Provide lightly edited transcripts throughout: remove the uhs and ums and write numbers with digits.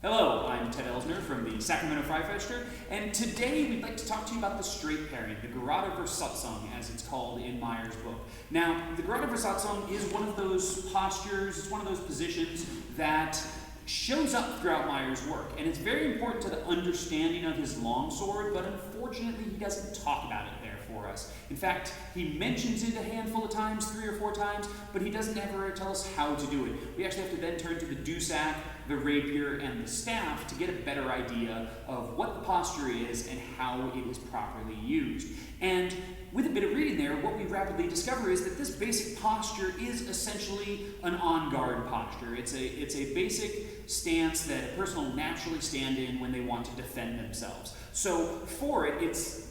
Hello, I'm Ted Elsner from the Sacramento Freifelder, and today we'd like to talk to you about the straight parrying, the Gerade Versatzung, as it's called in Meyer's book. Now, the Gerade Versatzung is one of those postures, it's one of those positions that shows up throughout Meyer's work, and it's very important to the understanding of his longsword, but unfortunately he doesn't talk about it there for us. In fact, he mentions it a handful of times, 3 or 4 times, but he doesn't ever tell us how to do it. We actually have to then turn to the dussac, the rapier, and the staff to get a better idea of what the posture is and how it is properly used. And with a bit of reading there, what we rapidly discover is that this basic posture is essentially an on-guard posture. It's a basic stance that a person will naturally stand in when they want to defend themselves. So for it,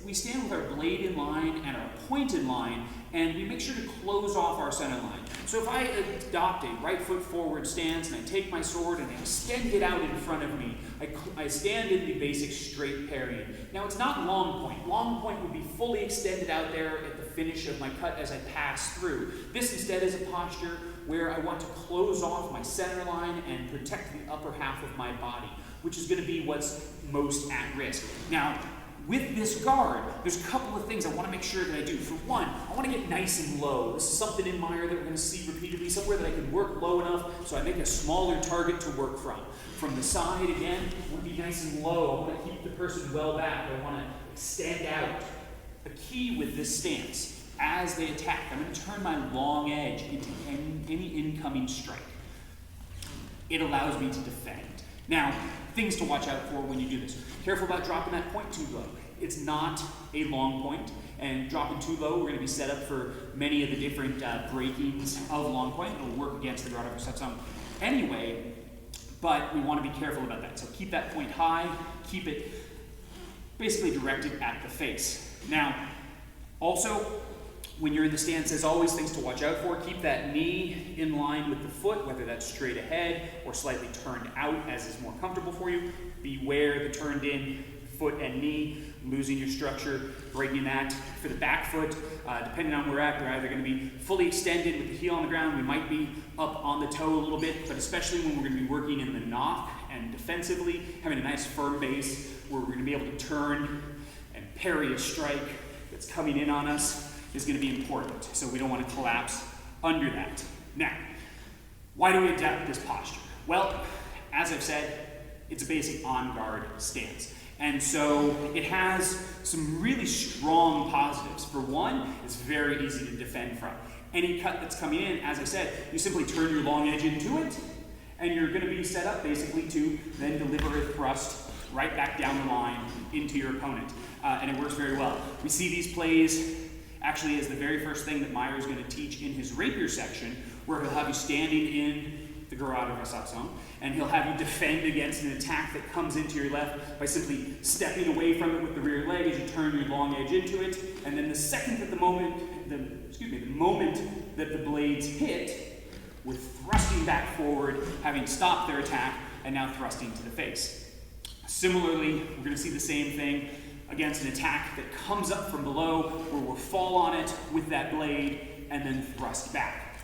we stand with our blade in line and our point in line, and we make sure to close off our center line. So if I adopt a right foot forward stance and I take my sword and I extend it out in front of me, I stand in the basic straight parrying. Now it's not long point. Long point would be fully extended out there at the finish of my cut as I pass through. This instead is a posture where I want to close off my center line and protect the upper half of my body, which is going to be what's most at risk. Now, with this guard, there's a couple of things I want to make sure that I do. For one, I want to get nice and low. This is something in Meyer that we're going to see repeatedly, somewhere that I can work low enough so I make a smaller target to work from. From the side, again, I want to be nice and low. I want to keep the person well back. I want to extend out. A key with this stance, as they attack, I'm going to turn my long edge into any incoming strike. It allows me to defend. Now, things to watch out for when you do this. Careful about dropping that point too low. It's not a long point, and dropping too low, we're going to be set up for many of the different breakings of long point. It'll work against the Gerade Versatzung anyway, but we want to be careful about that. So keep that point high, keep it basically directed at the face. Now, also, when you're in the stance, there's always things to watch out for. Keep that knee in line with the foot, whether that's straight ahead or slightly turned out as is more comfortable for you. Beware the turned in foot and knee, losing your structure, breaking that. For the back foot, depending on where we're at, we're either going to be fully extended with the heel on the ground. We might be up on the toe a little bit, but especially when we're going to be working in the knock and defensively, having a nice firm base where we're going to be able to turn and parry a strike that's coming in on us is going to be important, so we don't want to collapse under that. Now, why do we adapt this posture? Well, as I've said, it's a basic on-guard stance. And so it has some really strong positives. For one, it's very easy to defend from. Any cut that's coming in, as I said, you simply turn your long edge into it, and you're going to be set up basically to then deliver a thrust right back down the line into your opponent. And it works very well. We see these plays actually is the very first thing that Meyer is going to teach in his rapier section, where he'll have you standing in the Gerade Versatzung, and he'll have you defend against an attack that comes into your left by simply stepping away from it with the rear leg as you turn your long edge into it, and then the moment that the blades hit, we're thrusting back forward, having stopped their attack, and now thrusting to the face. Similarly, we're going to see the same thing against an attack that comes up from below, where we'll fall on it with that blade and then thrust back.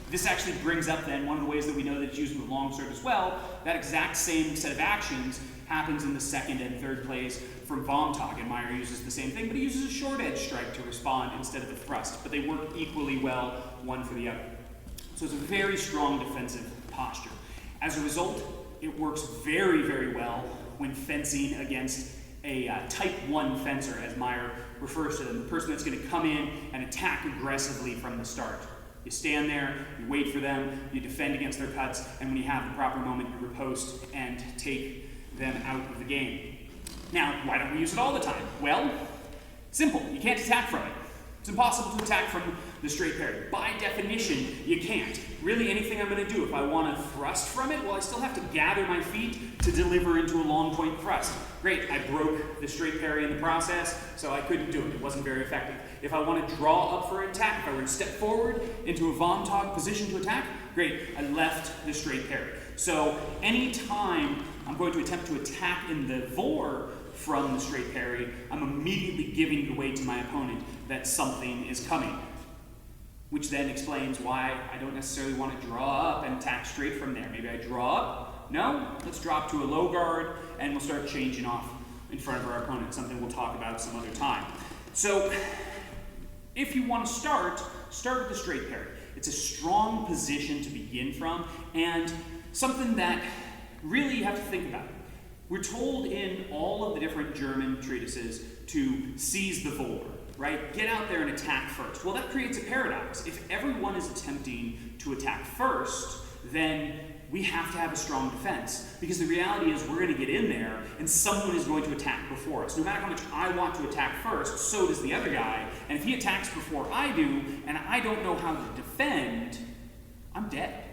This actually brings up then one of the ways that we know that it's used with longsword as well. That exact same set of actions happens in the second and third plays from Vontag, and Meyer uses the same thing, but he uses a short edge strike to respond instead of the thrust, but they work equally well one for the other. So it's a very strong defensive posture. As a result, it works very, very well when fencing against a type 1 fencer, as Meyer refers to them, the person that's going to come in and attack aggressively from the start. You stand there, you wait for them, you defend against their cuts, and when you have the proper moment, you riposte and take them out of the game. Now, why don't we use it all the time? Well, simple. You can't attack from it. It's impossible to attack from the straight parry. By definition, you can't. Really, anything I'm going to do, if I want to thrust from it, well, I still have to gather my feet to deliver into a long point thrust. Great, I broke the straight parry in the process, so I couldn't do it. It wasn't very effective. If I want to draw up for an attack, if I were to step forward into a Vontag position to attack, great, I left the straight parry. So anytime I'm going to attempt to attack in the vor from the straight parry, I'm immediately giving it away to my opponent that something is coming. Which then explains why I don't necessarily want to draw up and attack straight from there. Maybe I draw up, No? Let's drop to a low guard and we'll start changing off in front of our opponent, something we'll talk about some other time. So if you want to start with the straight parry. It's a strong position to begin from and something that really you have to think about. We're told in all of the different German treatises to seize the vor, right? Get out there and attack first. Well, that creates a paradox. If everyone is attempting to attack first, then we have to have a strong defense, because the reality is we're going to get in there and someone is going to attack before us. No matter how much I want to attack first, so does the other guy, and if he attacks before I do and I don't know how to defend, I'm dead.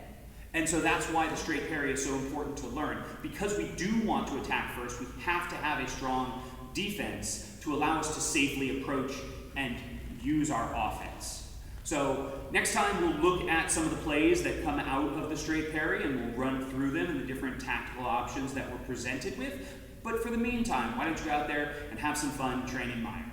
And so that's why the straight parry is so important to learn. Because we do want to attack first, we have to have a strong defense to allow us to safely approach and use our offense. So next time we'll look at some of the plays that come out of the straight parry and we'll run through them and the different tactical options that we're presented with. But for the meantime, why don't you go out there and have some fun training Meyer.